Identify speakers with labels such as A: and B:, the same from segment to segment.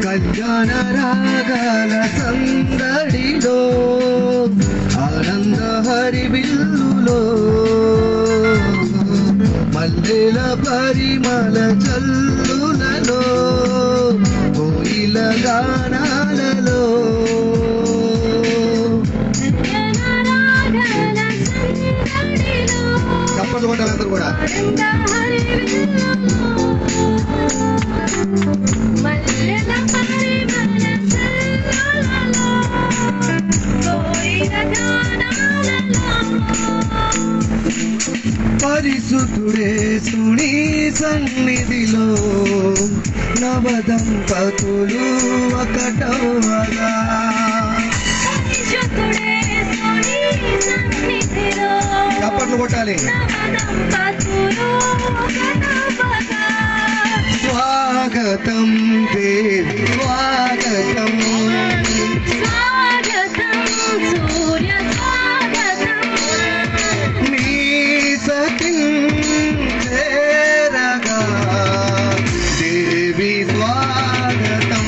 A: కళ్యాణ రాగాల సందడిలో ఆనంద హరివిల్లులో మల్లెల పరిమళ చల్లులలో కోయిల గానాలలో చప్పట్లు కొట్టాలి అందరూ కూడా. పరిశుద్ధుడే సుని సన్నిధిలో నవదంపతులు ఒకటవగా చప్పట్లు కొట్టాలి. స్వాగతం దేవి స్వాగతం నీ సఖీ చేరగా దేవి స్వాగతం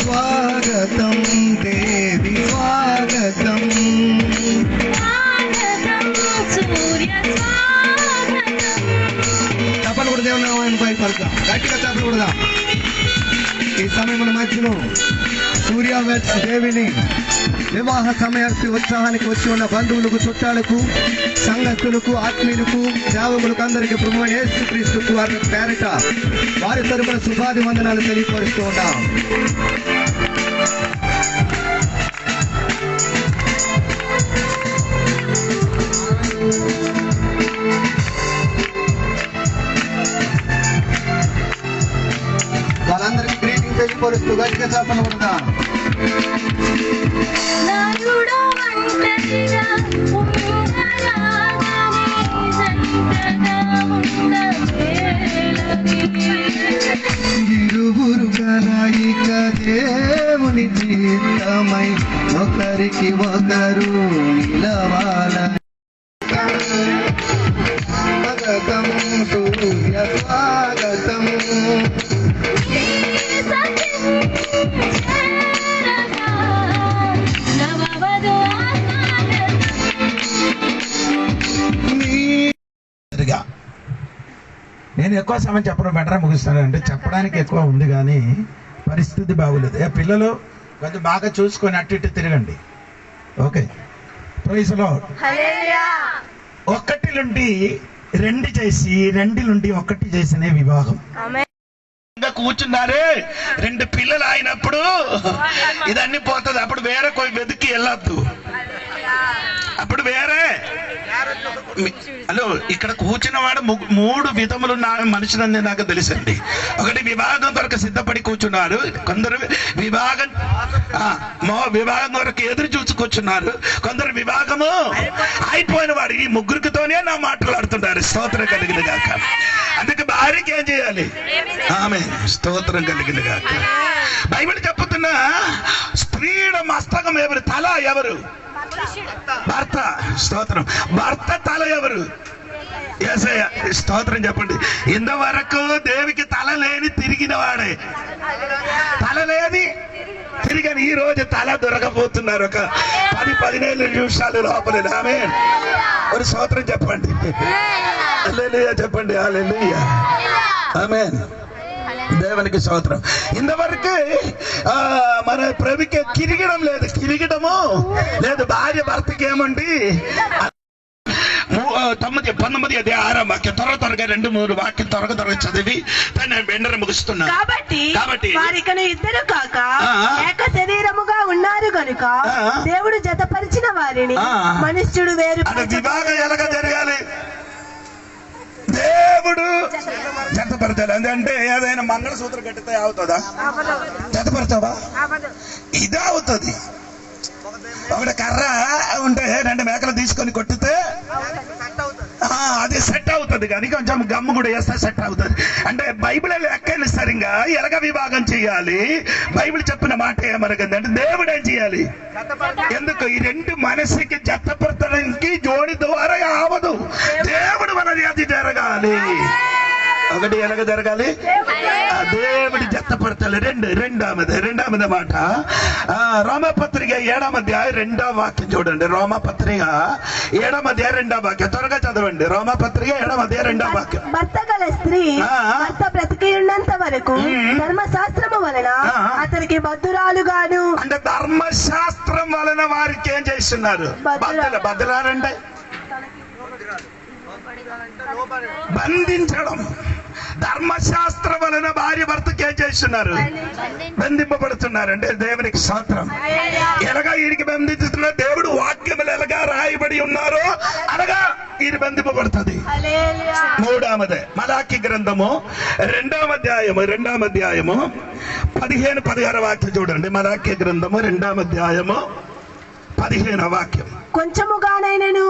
A: స్వాగతం దేవి స్వాగతం చప్పలు కూడా దేవుని పలుకుదాం, గట్టిగా చప్పలు కూడా. ఈ సమయంలో మధ్యలో సూర్య వెట్స్ దేవిని వివాహ సమయానికి ఉత్సాహానికి వచ్చి ఉన్న బంధువులకు, చుట్టాలకు, సంఘస్థులకు, ఆత్మీయులకు, సేవకులకు అందరికీ ప్రభువైన యేసుక్రీస్తుకు వారి పేరిట వారి తరపున శుభాది వందనాలు తెలియపరుస్తూ ఉన్నాం. వాళ్ళందరికీ గ్రీటింగ్ తెలియపరుస్తూ గట్టిగా చప్పలు కొడతాం. ఇరువురు కలయిక దేవుని చిత్తమై ఒకరికి ఒకరు నిలవాలని స్వాగతం సూర్య స్వాగతం
B: నేను ఎక్కువ సమయం చెప్పడం బెటర్ ముగిస్తాను. అంటే చెప్పడానికి ఎక్కువ ఉంది కానీ పరిస్థితి బాగోలేదు. పిల్లలు కొంచెం బాగా చూసుకొని అటు ఇటు తిరగండి. Okay, praise Lord. ఒక్కటి నుండి రెండు చేసి రెండు నుండి ఒకటి చేసిన వివాహం. కూర్చున్నారే రెండు పిల్లలు అయినప్పుడు ఇదన్నీ పోతుంది. అప్పుడు వేరే వెతికి వెళ్ళొద్దు. అప్పుడు వేరే హలో ఇక్కడ కూర్చున్న వాడు మూడు విధములు మనుషులని నాకు తెలుసండి. ఒకటి వివాహం కొరకు సిద్ధపడి కూర్చున్నారు, కొందరు వివాహం కొరకు ఎదురు చూసి కూర్చున్నారు, కొందరు వివాహము అయిపోయిన వాడు. ఈ ముగ్గురికితోనే నా మాట్లాడుతున్నారు. స్తోత్రం కలిగిన గాక. అందుకే భార్యకి ఏం చేయాలి? ఆమె స్తోత్రం కలిగిన గాక. బైబిల్ చెప్పుతున్నా స్త్రీల మస్తకం ఎవరు? తల ఎవరు? భర్త. స్తోత్రం. భర్త తల ఎవరు? యేసయ్య. స్తోత్రం చెప్పండి. ఇంతవరకు దేవికి తల లేని తిరిగిన వాడే, తల లేని తిరిగని ఈ రోజు తల దొరకపోతున్నారు. ఒక 10-15 నిమిషాలు లోపల. ఆమేన్. ఒక స్తోత్రం చెప్పండి. హల్లెలూయా చెప్పండి. హల్లెలూయా. ఆమేన్. దేవునికి స్తోత్రం. ఇంతవరకు మన ప్రభుకి కిరిగడం లేదు, కిరిగడము లేదు. భార్య భర్తకి ఏమండి 19 అధ్యాయం వాక్యం త్వరగా 2-3 వాక్యం త్వరగా చదివి దాన్ని వెంటనే ముగిస్తున్నా.
C: కాబట్టి వారికను ఇద్దరు కాక ఏక శరీరముగా ఉన్నారు కనుక దేవుడు జతపరిచిన వారిని మనుష్యుడు వేరు.
B: వివాహం ఎలాగా జరగాలి? దేవుడు జతపరచాలి. అంటే ఏదైనా మంగళసూత్రం కట్టితే అవుతుందా? జతపరచావా? ఇదే అవుతుంది. ఒకటి కర్ర ఉంటే 2 మేకలు తీసుకొని కొట్టితే అది సెట్ అవుతుంది. అవుతుంది కానీ కొంచెం గమ్ము కూడా వేస్తే సెట్ అవుతుంది. అంటే బైబిల్ లెక్కలు సరిగా ఎలాగ విభాగం చేయాలి? బైబిల్ చెప్పిన మాట ఏమనగండి అంటే దేవుడు ఏం చేయాలి? ఎందుకు ఈ రెండు మనసుకి జతపరచడానికి జోడి ద్వారా అవదు. దేవుడు మనది అది జరగాలి. ఒకటి ఎలాగ జరగాలి? దేవుడి జతపరచాలి. రెండవది మాట రోమపత్రిక 7వ అధ్యాయం 2వ వాక్యం చూడండి. రోమపత్రిక 7వ అధ్యాయం 2వ వాక్యం త్వరగా చదవండి. రోమపత్రిక 7వ అధ్యాయం 2వ వాక్యం.
C: భర్త గల స్త్రీ భర్త బ్రతికి ఉన్నంత వరకు ధర్మశాస్త్రము వలన అతనికి బద్ధురాలుగాను.
B: అంటే ధర్మశాస్త్రం వలన వారికి ఏం చేస్తున్నారు? బద్ధురాలంటే బంధించడం. ధర్మశాస్త్రం వలన భార్య భర్తకి ఏం చేస్తున్నారు? బంధింపబడుతున్నారు. అంటే దేవునికి స్తోత్రం. ఎలాగా వీరికి బంధించుతున్నారు? దేవుడు వాక్యములు ఎలాగా రాయబడి ఉన్నారో అలాగా వీరి బంధింపబడుతుంది. మూడవది మలాకి గ్రంథము 2వ అధ్యాయము 15-16 వాక్యం చూడండి. మలాకి గ్రంథము 2వ అధ్యాయము 15వ వాక్యం.
C: కొంచెముగానైనను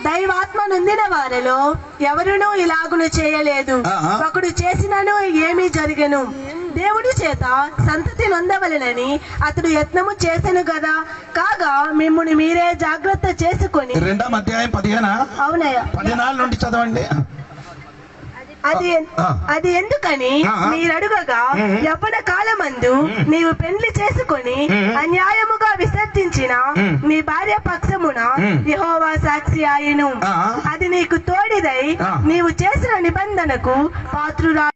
C: దైవాత్మ నొందిన వారిలో ఎవరునూ ఇలాగును చేయలేదు. ఒకడు చేసినను ఏమీ జరగను. దేవుడి చేత సంతతి నొందవలెనని అతడు యత్నము చేసెను కదా. కాగా మిమ్ముని మీరే జాగ్రత్త చేసుకొని.
B: 2వ అధ్యాయం 15.
C: అవునయ్యా,
B: 14 నుండి చదవండి.
C: అది ఎందుకని మీరడుగగా యవ్వన కాలమందు నీవు పెండ్లి చేసుకొని అన్యాయముగా విసర్జించిన నీ భార్య పక్షమున యెహోవా సాక్షి ఆయను. అది నీకు తోడిదై నీవు చేసిన నిబంధనకు పాత్రురా.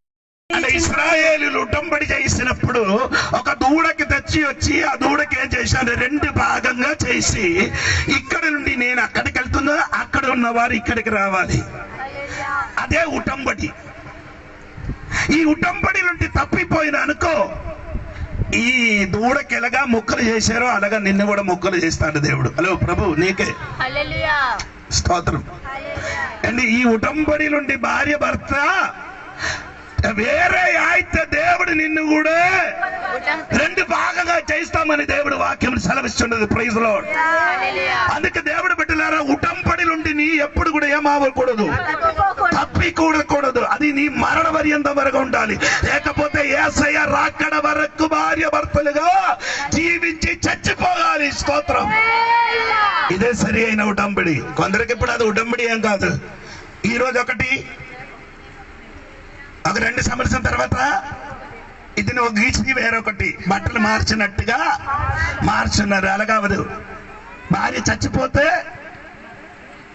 B: ఇశ్రాయేలీయులు ఉటంబడి చేసినప్పుడు ఒక దూడకి తెచ్చి వచ్చి ఆ దూడకి ఏం చేశాను? 2 భాగంగా చేసి ఇక్కడ నుండి నేను అక్కడికి వెళ్తున్నా, అక్కడ ఉన్నవారు ఇక్కడికి రావాలి. అదే ఉటంబడి. ఈ ఉటంబడి నుండి తప్పిపోయిన అనుకో, ఈ దూడకి ఎలాగా ముక్కలు చేశారో అలాగా నిన్ను కూడా ముక్కలు చేస్తాడు దేవుడు. హలో ప్రభు, నీకే స్తోత్రం. అండ్ ఈ ఉటంబడి నుండి భార్య భర్త వేరే అయితే దేవుడు నిన్ను కూడా 2 భాగంగా చేస్తామని దేవుడు వాక్యం సెలవిస్తున్నది. Praise lord. అందుకే దేవుడు బిడ్డలారా, ఉటంబడి నుండి నీ ఎప్పుడు కూడా ఏమవ్వకూడదు, తప్పికూడకూడదు. అది నీ మరణ పర్యంతం వరకు ఉండాలి. లేకపోతే యేసయ్య రాకడ వరకు భార్య భర్తలుగా జీవించి చచ్చిపోవాలి. స్తోత్రం. ఇదే సరి అయిన ఉటంబడి. కొందరికి ఇప్పుడు అది ఉటంబడి ఏం కాదు. ఈ రోజు ఒకటి, ఒక 2 సంవత్సరం తర్వాత ఇది నువ్వు గీచి వేరొకటి బట్టలు మార్చినట్టుగా మార్చున్నారు. అలాగవదు. భార్య చచ్చిపోతే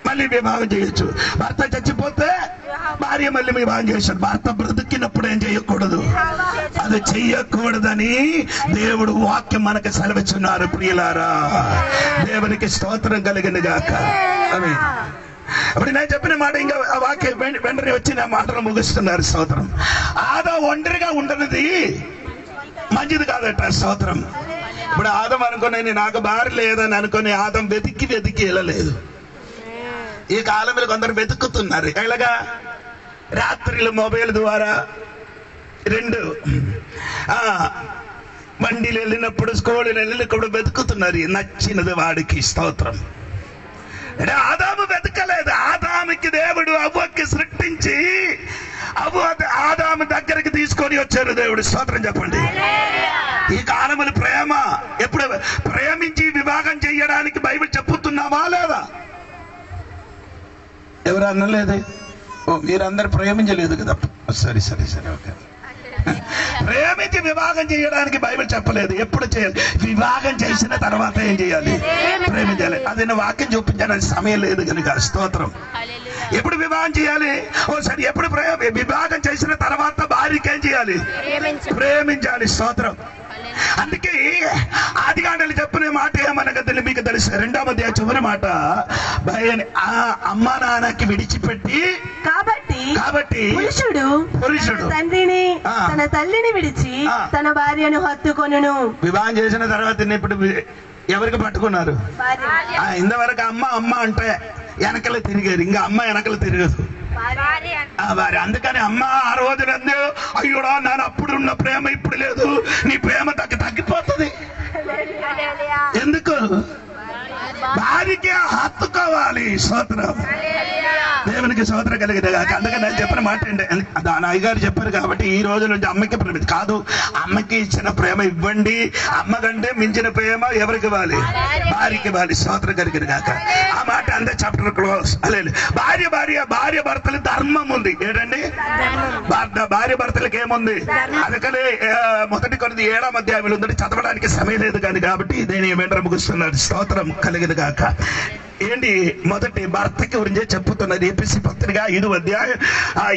B: మళ్ళీ వివాహం చేయొచ్చు. భర్త చచ్చిపోతే భార్య మళ్ళీ వివాహం చేయొచ్చు. భర్త బ్రతికినప్పుడు ఏం చేయకూడదు, అది చెయ్యకూడదని దేవుడు వాక్యం మనకు సెలవిస్తున్నారు. ప్రియులారా, దేవునికి స్తోత్రం కలిగింది గాక. ఆమేన్. ఇప్పుడు నేను చెప్పిన మాట ఇంకా ఆ వాక్యం వెంటనే వచ్చి నా మాటలు ముగిస్తున్నారు. స్తోత్రం. ఆదా ఒంటరిగా ఉండనిది మంచిది కాదట. స్తోత్రం. ఇప్పుడు ఆదం అనుకుని నాకు భార్య లేదని అనుకుని ఆదం వెతికి వెళ్ళలేదు. ఈ కాలంలో కొందరు వెతుకుతున్నారు. ఎలాగా? రాత్రిలో మొబైల్ ద్వారా 2 బండిలు వెళ్ళినప్పుడు, స్కూళ్ళు వెళ్ళినప్పుడు వెతుకుతున్నారు నచ్చినది వాడికి. స్తోత్రం. ఆదాము వెతకలేదు. ఆదాముకి దేవుడు అవ్వకి సృష్టించి ఆదాము దగ్గరికి తీసుకొని వచ్చారు దేవుడు. స్తోత్రం చెప్పండి. ఈ కాలములు ప్రేమ ఎప్పుడు ప్రేమించి వివాహం చేయడానికి బైబిల్ చెప్పుతున్నావా లేదా? ఎవరు అనలేదు. ఓ, మీరందరూ ప్రేమించలేదు కదా. సరే ఓకే. ప్రేమించి వివాహం చేయడానికి బైబిల్ చెప్పలేదు. ఎప్పుడు చేయాలి? వివాహం చేసిన తర్వాత ఏం చేయాలి? ప్రేమించాలి. అది నా వాక్యం చూపించడానికి సమయం లేదు కనుక. స్తోత్రం. ఎప్పుడు వివాహం చేయాలి? ఓ సరే, ఎప్పుడు వివాహం చేసిన తర్వాత భార్యకి ఏం చేయాలి? ప్రేమించాలి. స్తోత్రం. అందుకే ఆదికాండలు చెప్పిన మాట ఏమనగా మీకు తెలుసు. 2వ అధ్యాయం చివరి మాట, అమ్మా నాన్నకి విడిచిపెట్టి కాబట్టి పురుషుడు
C: తండ్రిని తన తల్లిని విడిచి తన భార్యను హత్తుకొనును.
B: వివాహం చేసిన తర్వాత ఇప్పుడు ఎవరికి పట్టుకున్నారు? ఇంతవరకు అమ్మ అంటే వెనకలు తిరిగారు. ఇంకా అమ్మ వెనకలు తిరగదు వారి. అందుకని అమ్మ ఆ రోజు నందు, అయ్యోడా నాన్న అప్పుడు ఉన్న ప్రేమ ఇప్పుడు లేదు, నీ ప్రేమ తగ్గిపోతుంది. ఎందుకు? భార్యకి హత్తుకోవాలి. స్తోత్రం. దేవునికి స్తోత్రం కలిగిన గాక. అందుకని నేను చెప్పిన మాట ఏంటి, దాని అయ్యగారు చెప్పారు కాబట్టి ఈ రోజు నుంచి అమ్మకి ప్రేమ కాదు, అమ్మకి ఇచ్చిన ప్రేమ ఇవ్వండి. అమ్మ కంటే మించిన ప్రేమ ఎవరికి ఇవ్వాలి? భార్యకి ఇవ్వాలి. స్తోత్రం కలిగిన గాక. ఆ మాట అంతే, చాప్టర్ క్లోజ్. అలేదు భార్య భర్తలు ధర్మం ఉంది. ఏంటండి? భార్య భర్తలకు ఏముంది? అందుకని 1 కొరింథీ 7వ అధ్యాయంలో ఉందని చదవడానికి సమయం లేదు కానీ కాబట్టి నేను ఏమంటారు ముగిస్తున్నాను. స్తోత్రం కలిగిన గాక. ఏంటి? మొదటి భర్తకి గురించి చెప్పుతున్నది ఎపిసి పత్రిక 5వ అధ్యాయం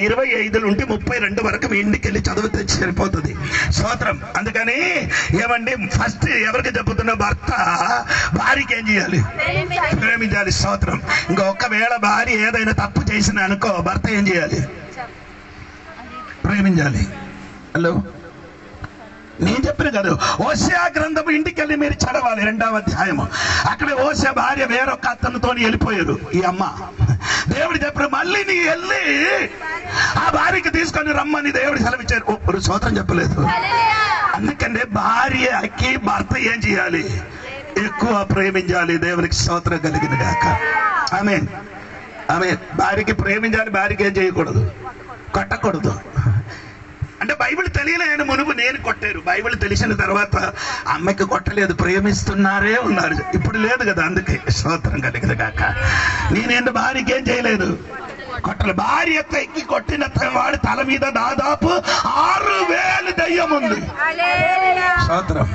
B: 25 నుండి 32 వరకు మీ ఇంటికి వెళ్ళి చదివితే సరిపోతుంది. స్తోత్రం. అందుకని ఏమండి, ఫస్ట్ ఎవరికి చెప్పుతున్న? భర్త భార్యకి ఏం చేయాలి? ప్రేమించాలి. స్తోత్రం. ఇంకా ఒకవేళ భార్య ఏదైనా తప్పు చేసిన అనుకో, భర్త ఏం చేయాలి? ప్రేమించాలి. హలో, నేను చెప్పిన కదా, ఓషియా గ్రంథం ఇంటికి వెళ్ళి మీరు చదవాలి 2వ అధ్యాయము. అక్కడ ఓషియా భార్య వేరొక అతనితో వెళ్ళిపోయారు. ఈ అమ్మ దేవుడు చెప్పారు, మళ్ళీ నీ వెళ్ళి ఆ భార్యకి తీసుకొని రమ్మని దేవుడు సెలవిచ్చారు. ఒక స్తోత్రం చెప్పలేదు. అందుకనే భార్యకి భర్త ఏం చేయాలి? ఎక్కువ ప్రేమించాలి. దేవునికి స్తోత్రం కలిగిన గాక. ఆమేన్, ఆమేన్. భార్యకి ప్రేమించాలి. భార్యకి ఏం చేయకూడదు? కొట్టకూడదు. అంటే బైబిల్ తెలియలేని మునుపు నేను కొట్టారు. బైబిల్ తెలిసిన తర్వాత అమ్మకి కొట్టలేదు, ప్రేమిస్తున్నారే ఉన్నారు. ఇప్పుడు లేదు కదా. అందుకే స్తోత్రం కలిగింది కాక. నేనేంటి భార్యకి ఏం చేయలేదు? కొట్టలేదు. భార్య ఎక్కి కొట్టిన వాడి తల మీద దాదాపు 6000 దయ్యం ఉంది. స్తోత్రం.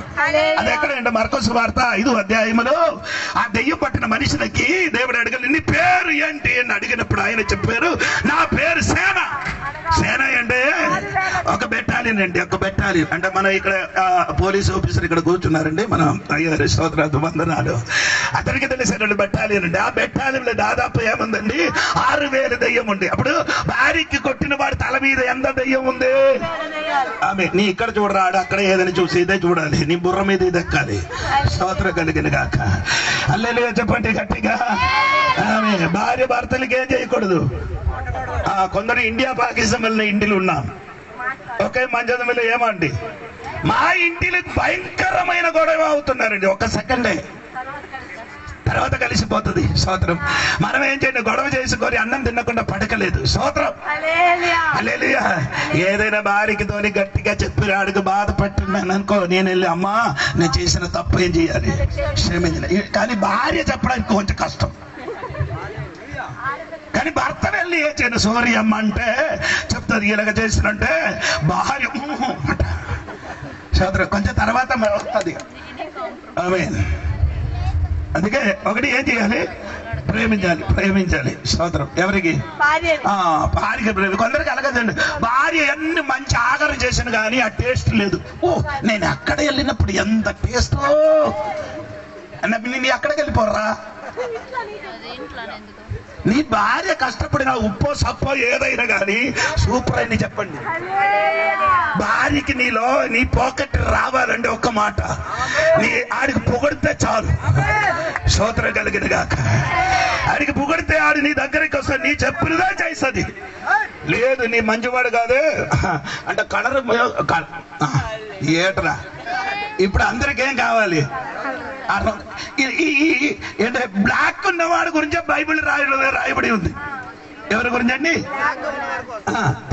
B: అది ఎక్కడంటే మర్కొసు వార్త 5వ అధ్యాయంలో ఆ దెయ్యం పట్టిన మనిషికి దేవుడు అడగలి, నీ పేరు ఏంటి అని అడిగినప్పుడు ఆయన చెప్పారు, నా పేరు సేన. సేన అంటే ఒక బెటాలియన్ అండి. ఒక బెటాలియన్ అంటే మనం ఇక్కడ పోలీస్ ఆఫీసర్ ఇక్కడ కూర్చున్నారండి, మనం అయ్యారు స్తోత్రాలు వందనాలు. అతనికి తెలిసిన బెటాలియన్ అండి. ఆ బెటాలియన్ లో దాదాపు ఏముందండి? 6000 దయ్యం ఉంది. అప్పుడు భార్యకి కొట్టిన వాడి తల మీద ఎంత దయ్యం ఉంది? ఆమె నీ ఇక్కడ చూడరాడు, అక్కడ ఏదని చూసి ఇదే చూడాలి, నీ బుర్ర మీద ఇది ఎక్కాలి. స్తోత్రం కలిగిన గాక. హల్లెలూయా చెప్పండి గట్టిగా. ఆమె భార్య భర్తలకి ఏం చేయకూడదు. కొందరు ఇండియా పాకిస్తాన్ వెళ్ళిన ఇంటిలు ఉన్నాం. ఒకే మంచం మీద ఏమండి, మా ఇంటిలో భయంకరమైన గొడవ అవుతున్నారండి. 1 సెకండే, తర్వాత కలిసిపోతుంది. స్తోత్రం. మనం ఏం చేయండి? గొడవ చేసుకొని అన్నం తినకుండా పడకలేదు. స్తోత్రం. హల్లెలూయా. ఏదైనా భార్యకి తోని గట్టిగా చెప్పి అడుగు బాధ పట్టున్నాను అనుకో, నేను వెళ్ళి అమ్మా నేను చేసిన తప్పు ఏం చేయాలి? క్షమించాలి. కానీ భార్య చెప్పడానికి కొంచెం కష్టం. కానీ భర్త వెళ్ళి ఏం చేయను? సోరీ అమ్మ అంటే చెప్తుంది. ఇలాగ చేసినంటే భార్య సోదరు కొంచెం తర్వాత వస్తుంది. ఆమేన్. అందుకే ఒకటి ఏం చేయాలి? ప్రేమించాలి. ప్రేమించాలి. స్తోత్రం. ఎవరికి? భార్యకి ప్రేమ. కొందరికి అలాగదండి, భార్య ఎన్ని మంచి ఆహారం చేసిన కానీ ఆ టేస్ట్ లేదు. ఓ నేను అక్కడ వెళ్ళినప్పుడు ఎంత టేస్ట్ అన్నప్పుడు నేను అక్కడికి వెళ్ళిపోరా. నీ భార్య కష్టపడిన ఉప్పో సప్పో ఏదైనా కానీ సూపర్ అని చెప్పండి. భార్యకి నీలో నీ పాకెట్ రావాలంటే ఒక్క మాట, నీ ఆడికి పొగిడితే చాలు. స్తోత్రం కలిగిన గాక. ఆడికి పొగిడితే ఆడి నీ దగ్గరికి వస్తుంది, నీ చెప్పినదా చేస్తుంది. లేదు నీ మంచివాడు కాదు అంటే కలర్ ఏట్రా. ఇప్పుడు అందరికేం కావాలి? అంటే బ్లాక్ ఉన్నవాడి గురించే బైబిల్ రాయబడి ఉంది. ఎవరి గురించి అండి?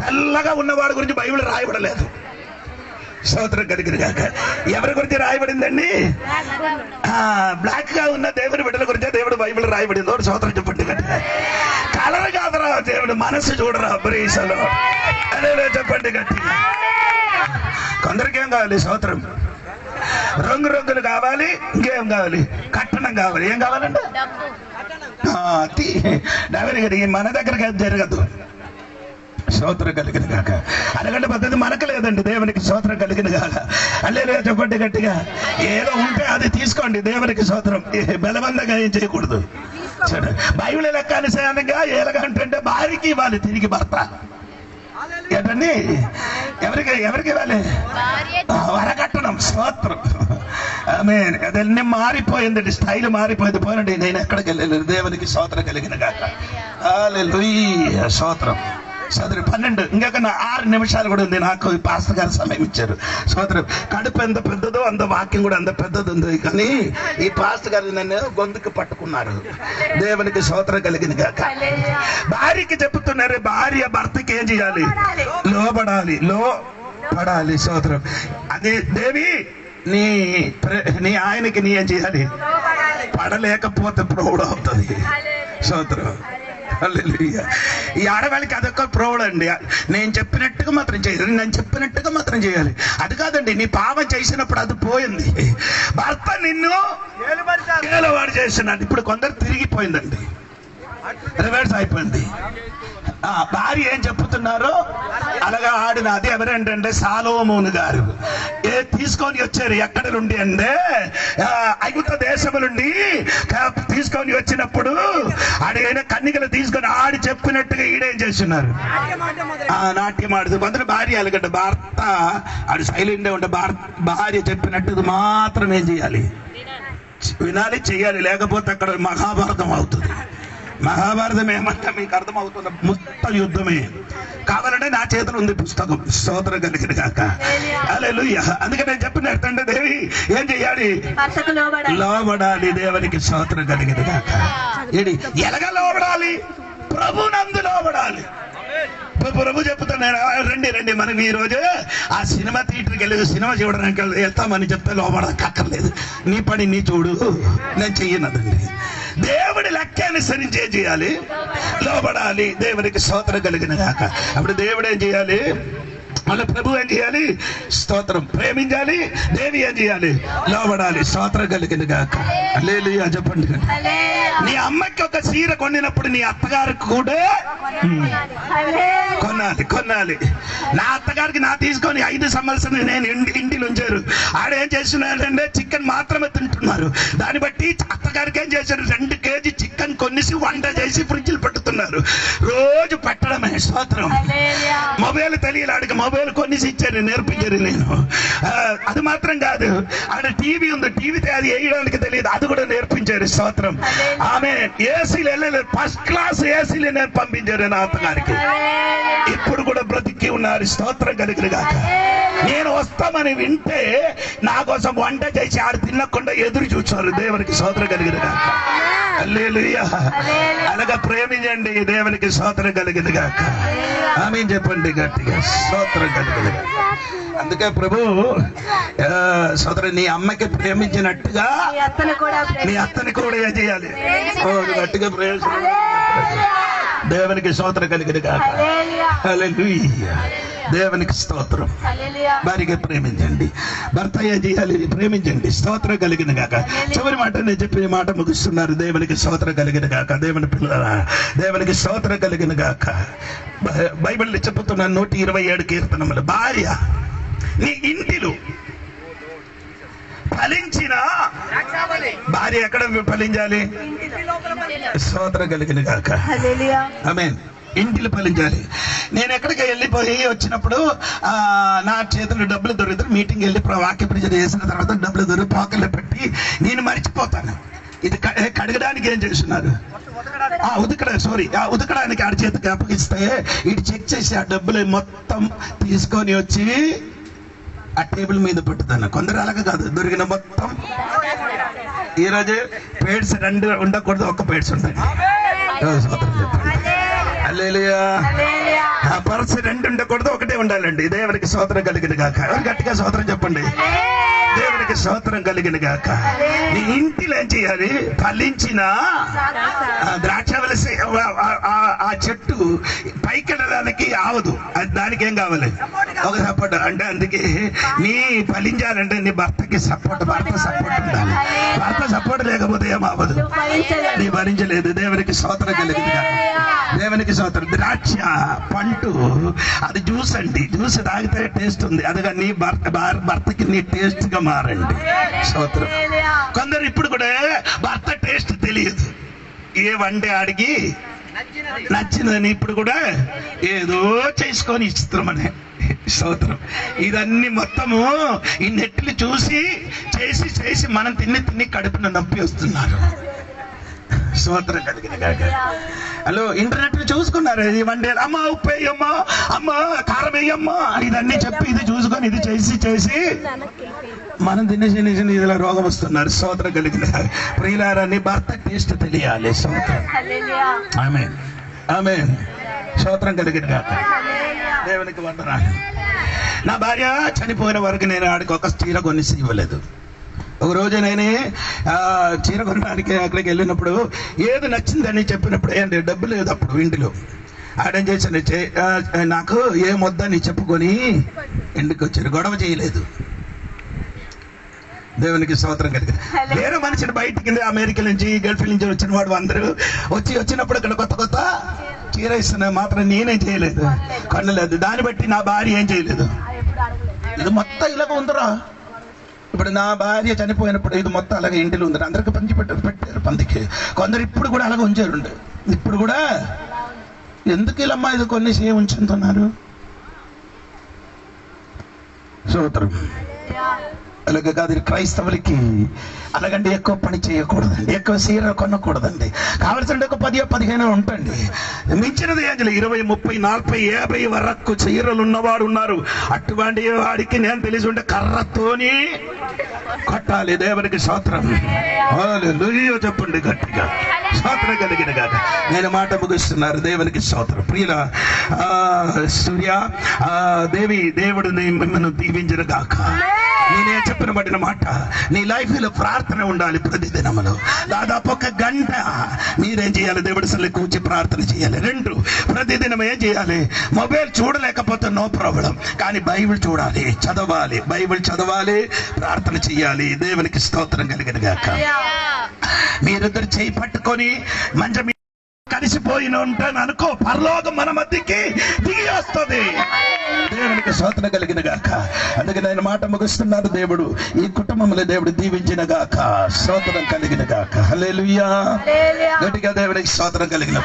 B: తెల్లగా ఉన్నవాడి గురించి బైబిల్ రాయబడలేదు. స్తోత్రం కలిగిన గాక. ఎవరి గురించి రాయబడిందండి? బ్లాక్ గా ఉన్న దేవుని బిడ్డల గురించే దేవుడు బైబిల్ రాయబడింది. స్తోత్రం చెప్పండి గట్టిగా. కలర్ కాదురా దేవుడు, మనసు చూడరా. బ్రీసలో అదే చెప్పండి గట్టిగా. కొందరికి ఏం కావాలి? స్తోత్రం. రంగులు కావాలి. ఇంకేం కావాలి? కట్టణం కావాలి. ఏం కావాలంటే మన దగ్గరకి జరగదు. స్తోత్రం కలిగిన గాక. అరగంట పద్ధతి మనకు లేదండి. దేవునికి స్తోత్రం కలిగిన గాక. హల్లెలూయా చెప్పండి గట్టిగా. ఏదో ఉంటే అది తీసుకోండి. దేవునికి స్తోత్రం. బలవంతంగా ఏం చేయకూడదు. బైబిల్ లెక్క అనుసారంగా ఎలాగంటే భార్యకి ఇవ్వాలి తిరిగి భర్త. ఏంటండి? ఎవరికి ఇవ్వాలి? వరకట్టడం. స్తోత్రం. ఆమేన్. అదన్నీ మారిపోయిందండి, స్టైల్ మారిపోయింది. పోయినండి నేను ఎక్కడికి వెళ్ళలేదు. దేవునికి స్తోత్రం కలిగిన గాక. హల్లెలూయా స్తోత్రం. సోదరు 12 ఇంకొక 6 నిమిషాలు కూడా ఉంది. నాకు ఈ పాస్టర్ గారు సమయం ఇచ్చారు. సోదరు కడుపు ఎంత పెద్దదో అంత వాక్యం కూడా అంత పెద్దది ఉంది. కానీ ఈ పాస్టర్ గారు నన్ను గొంతుకు పట్టుకున్నారు. దేవునికి స్తోత్రం కలిగింది గాక. భార్యకి చెప్తున్నారు, భార్య భర్తకి ఏం చేయాలి? లోబడాలి, లోపడాలి. స్తోత్రం. అదే దేవి నీ ఆయనకి నీ ఏం చేయాలి? పడలేకపోతే ప్రౌఢ అవుతుంది. స్తోత్రం. ఈ ఆడవాళ్ళకి అదొక ప్రౌఢ అండి. నేను చెప్పినట్టుగా మాత్రం చేయాలి, నేను చెప్పినట్టుగా మాత్రం చేయాలి. అది కాదండి, నీ పాపం చేసినప్పుడు అది పోయింది. భర్త నిన్ను ఏలవాడు చేస్తున్నాడు. ఇప్పుడు కొందరు తిరిగిపోయిందండి, రివర్స్ అయిపోయింది. భార్య ఏం చెప్తున్నారు అలాగా ఆడిన. అది ఎవరంటే సాలోమోను గారు తీసుకొని వచ్చారు. ఎక్కడ నుండి అంటే ఐగుప్త దేశము నుండి తీసుకొని వచ్చినప్పుడు ఆడిన కన్నికలు తీసుకొని ఆడి చెప్పినట్టుగా ఈడేం చేస్తున్నారు? నాట్యం ఆడుతూ. కొందరు భార్య అలాగంటే భర్త ఆడు సైలెంట్ ఉంటే భార్య చెప్పినట్టు మాత్రం ఏం చేయాలి? వినాలి, చెయ్యాలి. లేకపోతే అక్కడ మహాభారతం అవుతుంది. మహాభారతం ఏమంటే మీకు అర్థమవుతున్న మొత్తం యుద్ధమే. కావాలంటే నా చేతిలో ఉంది పుస్తకం. స్తోత్రం కలిగిన కాక. హల్లెలూయా. అందుకే నేను చెప్పినట్టంటే దేవి ఏం చెయ్యాలి? లోబడాలి. దేవునికి స్తోత్రం కలిగిన కాక. ఎలాగా లోబడాలి? ప్రభునందు లోబడాలి. ప్రభు చెప్తున్నాను, రండి మనం ఈ రోజు ఆ సినిమా థియేటర్కి వెళ్ళి సినిమా చూడడానికి వెళ్తామని చెప్తే లోబడక్కర్లేదు. నీ పని నీ చూడు, నేను చెయ్యనదండి. దేవుడి లెక్క అనుసరించి ఏం చేయాలి? లోబడాలి. దేవునికి స్తోత్రం కలిగిన కాక. అప్పుడు దేవుడు ఏం చేయాలి? మళ్ళీ ప్రభు ఏం చేయాలి? స్తోత్రం. ప్రేమించాలి. దేవి ఏం చేయాలి? లోబడాలి. స్తోత్రం కలిగిన గాక. హల్లెలూయా చెప్పండి. నీ అమ్మకి ఒక చీర కొనినప్పుడు నీ అత్తగారికి కూడా కొనాలి. నా అత్తగారికి నా తీసుకొని 5 సంవత్సరాలు నేను ఇంటిలో ఉంచారు. ఆడేం చేస్తున్నాడంటే చికెన్ మాత్రమే తింటున్నారు. దాన్ని బట్టి అత్తగారికి ఏం చేశారు? 2 కేజీ చికెన్ కొనేసి వంట చేసి ఫ్రిడ్జ్లు పెట్టుతున్నారు. రోజు పెట్టడమే. స్తోత్రం. మొబైల్ తెలియదు ఆడికి. మొబైల్ కొనేసి ఇచ్చారు, నేర్పించారు. నేను అది మాత్రం కాదు, ఆడ టీవీ ఉంది. టీవీ అది వేయడానికి తెలియదు, అది కూడా నేర్పించారు. స్తోత్రం. ఆమె ఏసీలు వెళ్ళలేదు, ఫస్ట్ క్లాస్ ఏసీలు నేను పంపించారు నా అత్తగారికి. ఇప్పుడు కూడా బ్రతికి ఉన్నారు. స్తోత్రం కలిగిన గాక. నేను వస్తామని వింటే నా కోసం వంట చేసి ఆడ తినకుండా ఎదురు చూస్తారు. దేవునికి స్తోత్రం కలిగిన గాక. హల్లెలూయా. అలాగా ప్రేమించండి. దేవునికి స్తోత్రం కలిగిన గాక. ఆమేన్ చెప్పండి గట్టిగా. స్తోత్రం కలిగిన గాక. అందుకే ప్రభు సోదరు నీ అమ్మకి ప్రేమించినట్టుగా నీ అత్తని కూడా ఏం చేయాలి? గట్టిగా ప్రేమ. దేవునికి స్తోత్రం కలిగిన గాక. హల్లెలూయా. దేవునికి స్తోత్రం. భార్యగా ప్రేమించండి, భర్త ఏం చేయాలి? ప్రేమించండి. స్తోత్రం కలిగిన గాక. చివరి మాట నేను చెప్పిన మాట ముగిస్తున్నారు. దేవునికి స్తోత్రం కలిగిన గాక. దేవుని పిల్లల దేవునికి స్తోత్రం కలిగిన గాక. బైబిల్ చెప్పుతున్న 127 కీర్తనములు. భార్య నీ ఇంటిలో ఫలించిన భార్య ఎక్కడ ఫలించాలి? స్తోత్రం కలిగిన గాక. ఆమేన్. ఇంటిలో ఫలించాలి. నేను ఎక్కడికి వెళ్ళిపోయి వచ్చినప్పుడు నా చేతులు డబ్బులు దొరుకుతారు. మీటింగ్ వెళ్ళి వాక్య ప్రచారం చేసిన తర్వాత డబ్బులు దొరికి పాకెట్లో పెట్టి నేను మర్చిపోతాను. ఇది కడగడానికి ఏం చేస్తున్నారు? ఉతకడానికి ఆడి చేతికి అప్పగిస్తే ఇటు చెక్ చేసి ఆ డబ్బులు మొత్తం తీసుకొని వచ్చి ఆ టేబుల్ మీద పెట్టుతాను. కొందరు అలాగ కాదు, దొరికిన మొత్తం. ఈరోజు పేడ్స్ 2 ఉండకూడదు, 1 పేడ్స్ ఉంటాయి. హల్లెలూయా. ఆ పర్సు 2 ఉండకూడదు, 1 ఉండాలండి. దేవునికి స్తోత్రం కలిగిన గాక. గట్టిగా స్తోత్రం చెప్పండి. దేవునికి స్తోత్రం కలిగిన గాక. నీ ఇంటిలో ఏం చేయాలి? ఫలించిన ద్రాక్షవలసి ఆ చెట్టు పైకి వెళ్ళడానికి ఆవదు. దానికి ఏం కావాలి? ఒక సపోర్ట్. అంటే అందుకే నీ ఫలించాలంటే నీ భర్తకి సపోర్ట్, భర్త సపోర్ట్ ఉండాలి. భర్త సపోర్ట్ లేకపోతే ఏం అవ్వదు. నీ భరించలేదు. దేవునికి స్తోత్రం కలిగిన గాక. దేవునికి స్తోత్రం. ద్రాక్ష పండు అది జ్యూస్ అండి. జ్యూస్ తాగితే టేస్ట్ ఉంది. అదిగా నీ భర్తకి నీ టేస్ట్ గా మారండి. స్తోత్రం. కొందరు ఇప్పుడు కూడా భర్త టేస్ట్ తెలియదు. ఏ వంటే ఆడికి నచ్చినదని ఇప్పుడు కూడా ఏదో చేసుకొని ఇస్తున్నామని. స్తోత్రం. ఇదన్నీ మొత్తము ఈ నెట్లు చూసి చేసి మనం తిని కడుపున నొప్పి వస్తున్నారు. స్తోత్రం కలిగిన గాక. హలో, ఇంటర్నెట్ చూసుకున్నారు, ఇది వండేది అమ్మ ఉప్పు వేయమ్మా, అమ్మ కారం వేయమ్మా, ఇదన్నీ చెప్పి ఇది చూసుకొని ఇది చేసి మనం తినేసి ఇదిలా రోగం వస్తున్నారు. స్తోత్రం కలిగిన ప్రియులారా, నీ భర్త టేస్ట్ తెలియాలి. స్తోత్రం. ఆమేన్, ఆమేన్. స్తోత్రం కలిగిన గాక. దేవునికి వందనాలు. నా భార్య చనిపోయిన వరకు నేను ఆడికి ఒక చీర కొనిసి ఇవ్వలేదు. ఒక రోజు నేనే చీర కొనడానికి అక్కడికి వెళ్ళినప్పుడు ఏది నచ్చిందని చెప్పినప్పుడు ఏంటి డబ్బు లేదు అప్పుడు ఇంటిలో. ఆడేం చేశాను, నాకు ఏమొద్దని చెప్పుకొని ఇంటికి వచ్చారు. గొడవ చేయలేదు. దేవునికి స్తోత్రం కలిగి. వేరే మనిషిని బయటికి అమెరికా నుంచి గల్ఫ్ నుంచి వచ్చిన వాడు అందరూ వచ్చినప్పుడు ఇక్కడ కొత్త చీర ఇస్తున్నా మాత్రం నేనేం చేయలేదు, కొనలేదు. దాన్ని బట్టి నా భార్య ఏం చేయలేదు. ఇది మొత్తం ఇలాగ ఉందరా. ఇప్పుడు నా భార్య చనిపోయినప్పుడు ఇది మొత్తం అలాగే ఇంటిలో ఉంది. అందరికి పెట్టారు పందికి. కొందరు ఇప్పుడు కూడా అలాగే ఉంచారు. ఇప్పుడు కూడా ఎందుకు ఇల్లమ్మా ఇది కొన్ని ఉంచుతున్నారు. స్తోత్రం. అలాగే కాదు, క్రైస్తవులకి అలాగంటే ఎక్కువ పని చేయకూడదండి, ఎక్కువ చీర కొనకూడదండి. కావలసిన ఒక 10-15 ఉంటుంది. మించినది ఏంటి 20, 30, 40, 50 వరకు చీరలు ఉన్నవాడు ఉన్నారు. అటువంటి వాడికి నేను తెలిసి ఉంటే కర్రతోని కొట్టాలి. దేవునికి స్తోత్రం. హల్లెలూయా చెప్పండి గట్టిగా. స్తోత్రం కలిగిన గాక. నేను మాట ముగిస్తున్నారు. దేవునికి స్తోత్రం. ప్రియుల సూర్య, దేవుడు మిమ్మల్ని దీవించిన గాక. నేనే చెప్పిన పడిన మాట, నీ లైఫ్ లో ప్రార్థన ఉండాలి. ప్రతిదినములు దాదాపు 1 గంట మీరేం చేయాలి, దేవుడి సల్లి కూర్చి ప్రార్థన చేయాలి. 2, ప్రతిదినం ఏం చేయాలి, మొబైల్ చూడలేకపోతే నో ప్రాబ్లం, కానీ బైబిల్ చూడాలి, చదవాలి. బైబిల్ చదవాలి, ప్రార్థన చేయాలి. దేవునికి స్తోత్రం కలిగిన గాక. మీరిద్దరు చేయి పట్టుకొని మంచి కలిసిపోయిన ఉంటాను అనుకో, పరలోకం మన మధ్యకి దిగి వస్తుంది. దేవునికి స్తోత్రం కలిగిన గాక. అందుకే నేను మాట ముగిస్తున్నాను. దేవుడు ఈ కుటుంబంలో దేవుడు దీవించిన గాక. స్తోత్రం కలిగిన గాక. హల్లెలూయా. గట్టిగా దేవునికి స్తోత్రం కలిగిన.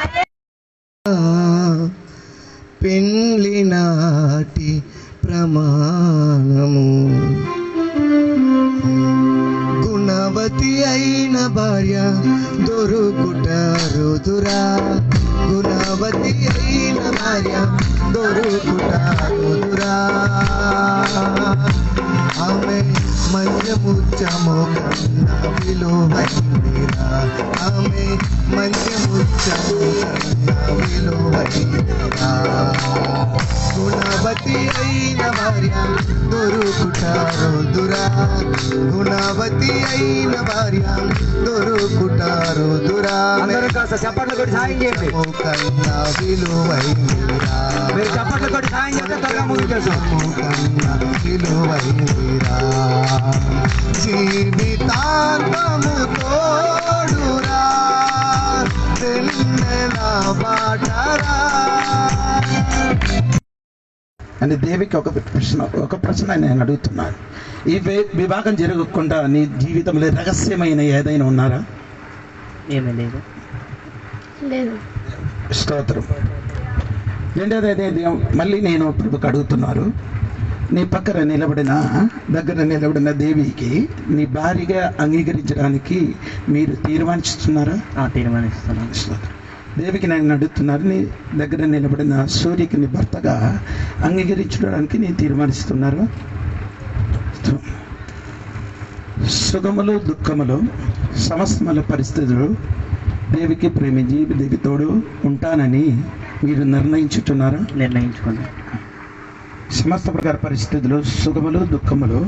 A: పెండ్లి నాటి ప్రమాణము, గుణవతి అయిన భార్య దొరుకుట రుదురా. గుణవతి అయిన భార్య దొరుకుట రుదురా. ఆమె మంచముచ్చము కన్నా విలువైనదిరా. ఆమె మంచముచ్చము కన్నా విలువైనదిరా. గుణవతి అయిన భార్య దొరుకుట రుదురా. గుణవతి అయిన భార్య దొరుకుట రుదురా.
D: చప్పట్లు కొట్టి సాయం చేయండి.
A: కన్నా విలువైనదిరా.
D: మీరు చప్పట్లు కొట్టి సాయం చేస్తే త్వరగా ముగించేస్తాం.
A: కన్నా విలువైనదిరా. జీవితాంతము తోడురా, తెల్లెన బాటరా.
B: అని దేవికి ఒక ప్రశ్న నేను అడుగుతున్నాను. ఈ వివాహం జరగకుండా నీ జీవితంలో రహస్యమైన ఏదైనా ఉన్నారా?
D: ఏమీ లేదు.
B: స్తోత్రం. రెండోది మళ్ళీ నేను ప్రభుకి అడుగుతున్నారు. నీ పక్కన దగ్గర నిలబడిన దేవికి నీ భార్యగా అంగీకరించడానికి మీరు తీర్మానిస్తున్నారా?
D: తీర్మానిస్తున్నాను.
B: దేవికి నేను అడుగుతున్నారు, నీ దగ్గర నిలబడిన సూర్యకి నీ భర్తగా అంగీకరించడానికి నేను తీర్మానిస్తున్నారు. సుఖములు దుఃఖములు సమస్తముల పరిస్థితులు దేవికి ప్రేమించి దేవి తోడు ఉంటానని మీరు నిర్ణయించుతున్నారా?
D: నిర్ణయించుకున్నా.
B: సమస్త ప్రకార పరిస్థితులు సుఖములు దుఃఖములు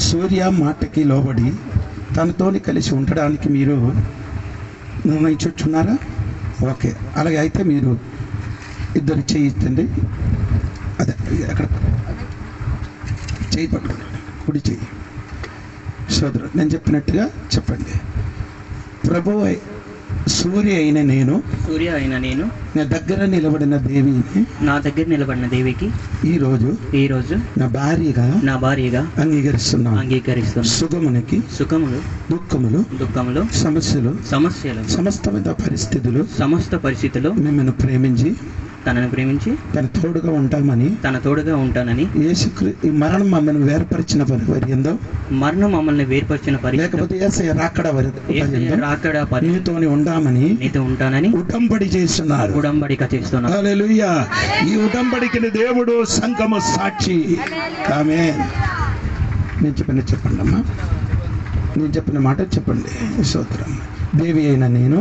B: సూర్య మాటకి లోబడి తనతోని కలిసి ఉండడానికి మీరు నిర్ణయించున్నారా? ఓకే, అలాగే అయితే మీరు ఇద్దరు చేయించండి. అదే అక్కడ చేయి పట్టుకోండి, కుడి చేయి. సోదరు, నేను చెప్పినట్టుగా చెప్పండి. ప్రభు సూర్య అయిన నేను నా దగ్గర నిలబడిన దేవికి ఈ రోజు నా భార్యగా అంగీకరిస్తున్నాను. సుఖములు దుఃఖములు సమస్యలు సమస్త పరిస్థితులు మిమ్మల్ని ప్రేమించి
D: తనను ప్రేమించి
B: తన తోడుగా ఉంటానని ఈ మరణం మమ్మల్ని వేర్పరిచిన పర్యంతో
D: మమ్మల్ని వేర్పరిచిన
B: లేకపోతే యేసయ్య రాకడ నీతోని ఉంటానని ఉడంబడిక చేస్తున్నారు. హల్లెలూయా. ఈ ఉడంబడికని దేవుడు సంఘము సాక్షి. ఆమేన్. నేను చెప్పండి అమ్మా, నేను చెప్పిన మాట చెప్పండి. స్తోత్రం. దేవి అయిన నేను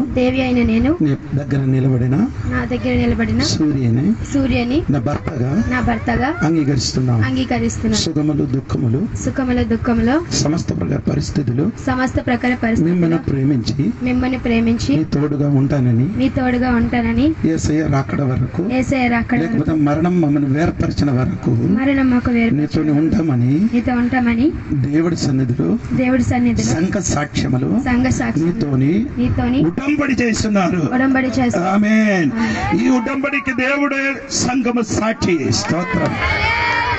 B: నీ దగ్గర నిలబడిన సూర్యని నా భర్తగా అంగీకరిస్తున్నాను. సుఖములు దుఃఖములు సమస్త ప్రకార పరిస్థితులు మిమ్మల్ని ప్రేమించి నీ తోడుగా ఉంటానని యేసయ్య రాకడ వరకు లేకపోతే మరణం మమ్మల్ని వేర్పరిచిన వరకు నీతోని ఉంటామని దేవుడి సన్నిధిలో సంఘ సాక్ష్యములు నీతోని ఉడంబడి చేస్తున్నారు. ఆమేన్. ఈ ఉడంబడికి దేవుడే సంఘము సాక్షి. స్తోత్రం.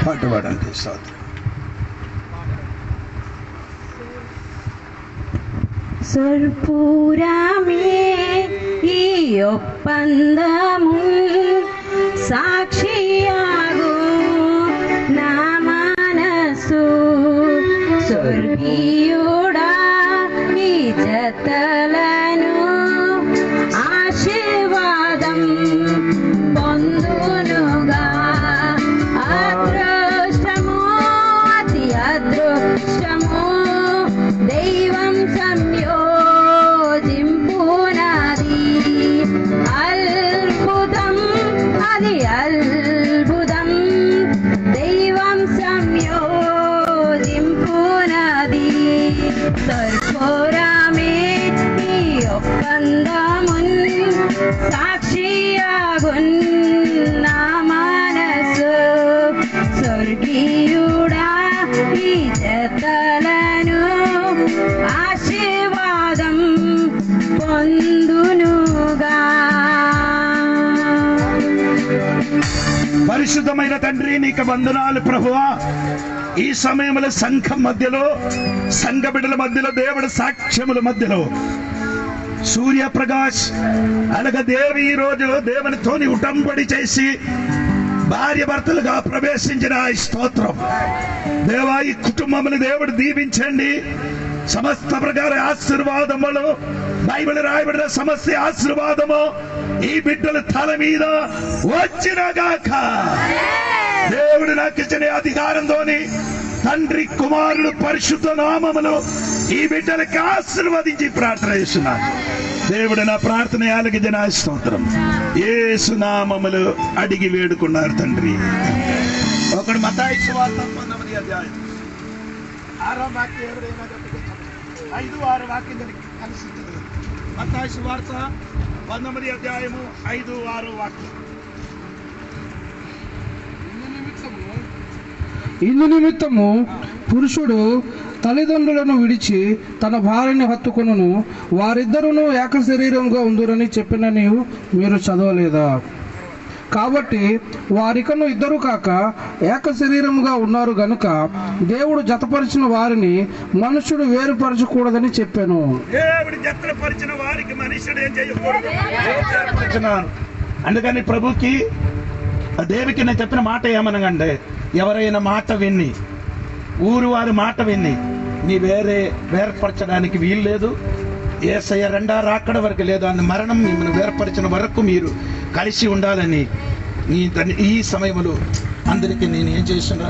B: పాట పాడండి. స్తోత్రం.
E: சொற்பூராமே ஒப்பந்தமும் சாட்சியாகும் நாமனசு சொர்கியுடா ఈ జతలను ఆశీర్వాదం పొందునుగా. అదృష్టము అతి అదృష్టము దైవం సంయోజింపునది. అద్భుతం అది అద్భుతం దైవం సంయోజింపునది. సర్పోరామే ఈ ఒప్పందమున్ సాక్షియాగున్ నా మనసు స్వర్గీయుడా ఈ జతలను ఆశీర్వాదం పొందునుగా.
B: పరిశుద్ధమైన తండ్రి నీకు వందనాలు ప్రభువా. ఈ సమయంలో సంఘం మధ్యలో, సంఘ బిడ్డల మధ్యలో, దేవుడి సాక్ష్యముల మధ్యలో సూర్యప్రకాష్ అలాగే దేవి ఈ రోజు దేవునితోని ఉటంబడి చేసి భార్య భర్తలుగా ప్రవేశించిన స్తోత్రం. దేవా, ఈ కుటుంబముని దేవుడు దీవించండి. సమస్త ప్రకార ఆశీర్వాదములు బైబిల్ రాయబడిన సమస్త ఆశీర్వాదము ఈ బిడ్డల తల మీద వచ్చినగాక. దేవుడు నాకు ఇచ్చిన అధికారంతోని తండ్రి కుమారుడు పరిశుద్ధ నామములు ఈ బిడ్డలకి ఆశీర్వదించి ప్రార్థన చేస్తున్నాను. దేవుడు నా ప్రార్థన ఆలకించిన స్తోత్రం. యేసు నామములు అడిగి వేడుకున్నారు తండ్రి. ఒకడు మత్తయి సువార్త 19వ అధ్యాయం 6వ వాక్యం ఎవరైనా 5-6 వాక్యం కలిసి మత్తయి సువార్త 19వ అధ్యాయము 5-6 వాక్యం.
F: ఇందు నిమిత్తము పురుషుడు తల్లిదండ్రులను విడిచి తన భార్యని హత్తుకొనును, వారిద్దరును ఏక శరీరంగా ఉందురని చెప్పిన మీరు చదవలేదా? కాబట్టి వారికను ఇద్దరు కాక ఏక శరీరముగా ఉన్నారు గనుక దేవుడు జతపరిచిన వారిని మనుషుడు వేరుపరచకూడదని చెప్పాను.
B: దేవుడు జతపరిచిన వారికి మనుషుడు ఏం చేయకూడదు. అందుకని ప్రభుకి దేవికి నేను చెప్పిన మాట ఏమనగంటే, ఎవరైనా మాట విన్ని, ఊరు వారి మాట విన్ని నీ వేర్పరచడానికి వీలు లేదు. యేసయ్య రెండో రాకడ వరకు లేదు. అన్న మరణం మిమ్మల్ని వేర్పరిచిన వరకు మీరు కలిసి ఉండాలని ఈ సమయంలో అందరికీ నేను ఏం చేస్తున్నా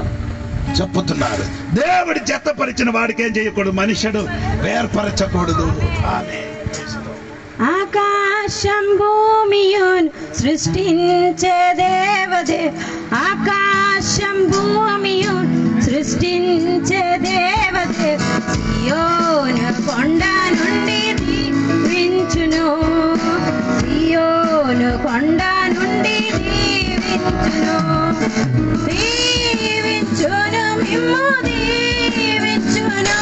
B: చెప్పుతున్నారు. దేవుడు జతపరిచిన వాడికి ఏం చేయకూడదు, మనుషుడు వేర్పరచకూడదు. ఆమేన్.
E: ఆకాశం భూమియున్ సృష్టించే దేవదే, ఆకాశం భూమియున్ సృష్టించే దేవదే, సియోను కొండ నుండి దీవించును, సియోను కొండ నుండి దీవించును, దీవించును మిమ్ము దీవించును,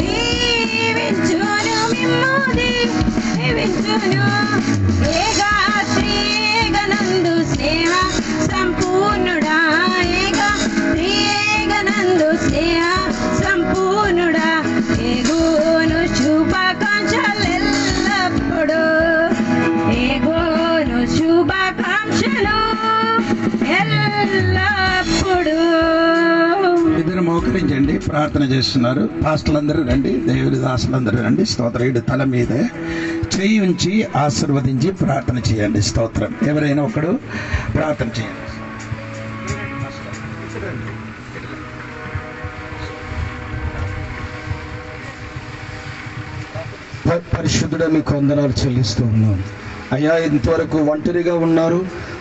E: దీవించును మిమ్ము దీవించును. ఏగాత్రిగనందు స్నేహ సంపూర్ణుడా, ఏగాత్రిగనందు స్నేహ సంపూర్ణుడా, ఏగోను శుభాకాంక్షలెల్లప్పుడు, ఏగోను శుభాకాంక్షలు
B: ప్రార్థన చేస్తున్నారు. పాస్టర్లందరూ రండి, దేవుడి దాసులందరూ రండి. స్తోత్రం. తల మీద చేయి ఉంచి ఆశీర్వదించి ప్రార్థన చేయండి. స్తోత్రం. ఎవరైనా ఒకడు ప్రార్థన చేయండి.
G: పరిశుద్ధుడా మీకు వందనాలు చెల్లిస్తూ ఉన్నాం అయ్యా. ఇంతవరకు ఒంటరిగా ఉన్నారు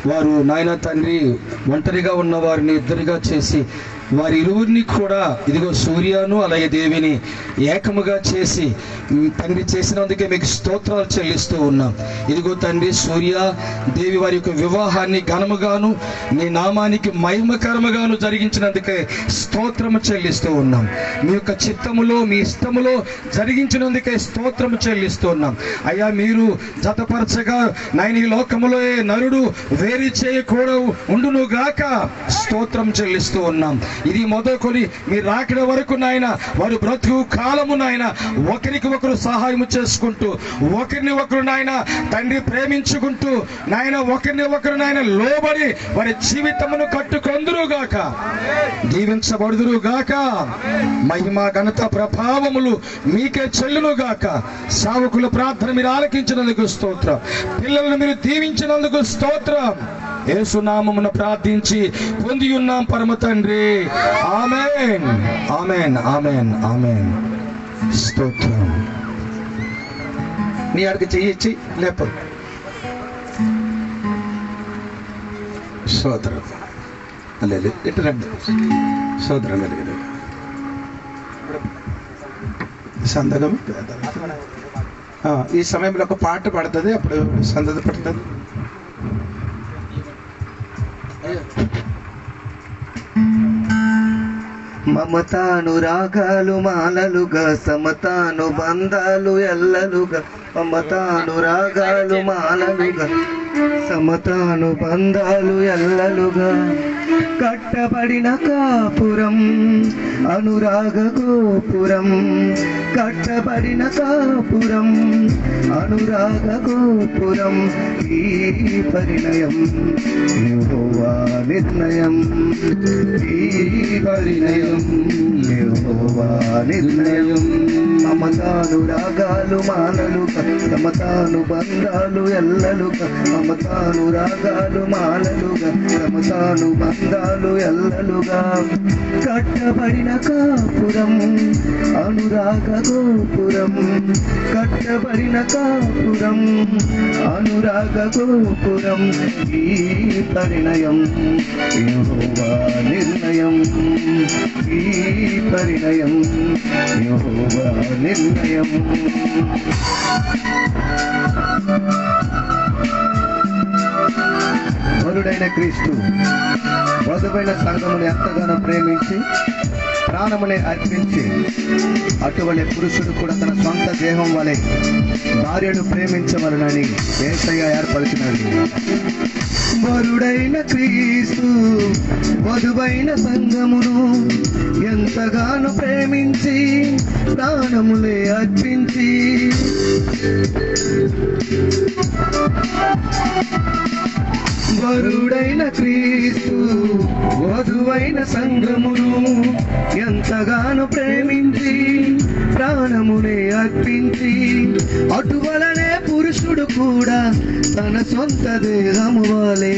G: వారు, నాయన తండ్రి, ఒంటరిగా ఉన్న వారిని ఇద్దరిగా చేసి వారి ఇరువురిని కూడా ఇదిగో సూర్యను అలాగే దేవిని ఏకముగా చేసి తండ్రి చేసినందుకే మీకు స్తోత్రాలు చెల్లిస్తూ ఉన్నాం. ఇదిగో తండ్రి, సూర్య దేవి వారి యొక్క వివాహాన్ని ఘనముగాను నీ నామానికి మహిమకరముగాను జరిగించినందుకే స్తోత్రము చెల్లిస్తూ ఉన్నాం. మీ యొక్క చిత్తములో మీ ఇష్టములో జరిగించినందుకే స్తోత్రము చెల్లిస్తూ ఉన్నాం అయ్యా. మీరు జతపరచగా నాయన ఈ లోకములో నరుడు వేరు చేయకూడదు ఉండును గాక స్తోత్రం చెల్లిస్తూ ఉన్నాం. ఇది మొదలుకొని మీరు రాకడ వరకు నాయన వారు బ్రతుకు కాలము నాయన ఒకరికి ఒకరు సహాయం చేసుకుంటూ ఒకరిని ఒకరు నాయన తండ్రి ప్రేమించుకుంటూ నాయన ఒకరిని ఒకరు నాయన లోబడి వారి జీవితమును కట్టుకొందురుగాక, దీవించబడుదురుగాక. మహిమ ఘనత ప్రభావములు మీకే చెల్లునుగాక. సేవకుల ప్రార్థన మీరు ఆలకించినందుకు స్తోత్రం. పిల్లలను మీరు దీవించినందుకు స్తోత్రం. యేసునామమున ప్రార్థించి పొంది ఉన్నాం పరమ తండ్రి. ఆమేన్, ఆమేన్, ఆమేన్, ఆమేన్. స్తోత్రం.
B: నీ అడిగి చెయ్యి లేప. స్తోత్రం. ఇటు రండి. స్తోత్రం. సందర్భం ఈ సమయంలో ఒక పాట పడుతుంది, అప్పుడు సందర్భ పడుతుంది.
A: మమతానురాగాలు మాలలుగా, సమతాను బంధాలు ఎల్లలుగా. మమతానురాగాలు మాలలుగా, సమతాను బంధాలు ఎల్లలుగా. కట్టబడిన కాపురం అనురాగ గోపురం, కట్టబడిన కాపురం అనురాగ గోపురం. ఈ పరిణయం యెహోవా నిర్ణయం, ఈ పరిణయం యెహోవా నిర్ణయం. మమతానురాగాలు మాలలుగా, సమతాను బంధాలు ఎల్లలుగా. మమతానురాగాలు మాలలుగా, సమతాను బంధాలు ఎల్లలుగా. కట్టబడిన కాపురం అనురాగ గోపురం, కట్టబడిన కాపురం అనురాగ గోపురం. ఈ పరిణయం యెహోవా నిర్ణయం, ఈ పరిణయం యెహోవా నిర్ణయం. వరుడైన క్రీస్తు వధువైన సంఘమును ఎంతగానో ప్రేమించి ప్రాణమునే అర్పించి అటువంటి పురుషుడు కూడా తన సొంత దేహం వలె భార్యను ప్రేమించవలనని యేసయ్య ఏర్పరిచినాడు. వరుడైన క్రీస్తు వధువైన సంఘమును ఎంతగానో ప్రేమించి ప్రాణములే అర్పించి వరుడైన క్రీస్తు వధువైన సంఘమును ఎంతగానో ప్రేమించి ప్రాణమునే అర్పించి అటువలనే పురుషుడు కూడా తన సొంత దేహము వలె,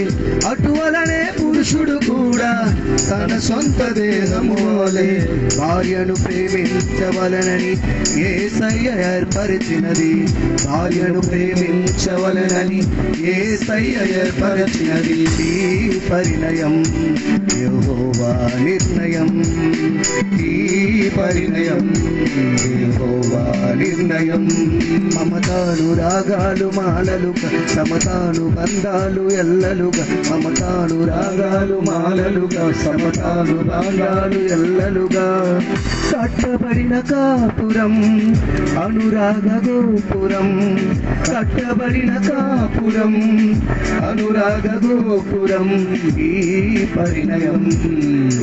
A: అటువలనే పురుషుడు కూడా తన సొంత దేహము వలె భార్యను ప్రేమించవలనని యేసయ్య ఏర్పరిచినది. భార్యను ప్రేమించవలనని యేసయ్య ఏర్పరిచినది. ఈ పరిణయం యెహోవా నిర్ణయం, ఈ పరిణయం యెహోవా నిర్ణయం. మమతానురాగాలు మాలలుగా, సమతాను బంధాలు ఎల్లలుగా. మమతానురాగాలు మాలలుగా, సమతాను బంధాలు ఎల్లలుగా. కట్టబడిన కాపురం అనురాగ గోపురం, కట్టబడిన కాపురం అనురాగ గోపురం. ఈ పరిణయం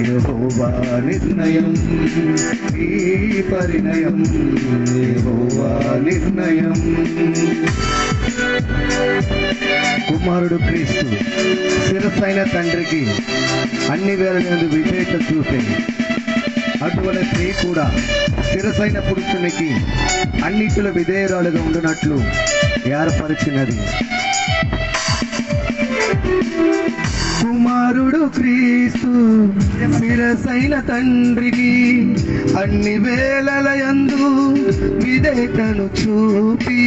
A: యెహోవా నిర్ణయం, ఈ పరిణయం యెహోవా నిర్ణయం. కుమారుడు క్రీస్తు శిరస్సైన తండ్రికి అన్ని వేళలందు విధేయత చూపే అటువల స్త్రీ కూడా శిరసైన పురుషునికి అన్నిటిలో విధేయురాలుగా ఉండినట్లు ఏర్పరిచినది. కుమారుడు క్రీస్తు శిరసైన తండ్రికి అన్ని వేళల యందు విధేయతను చూపి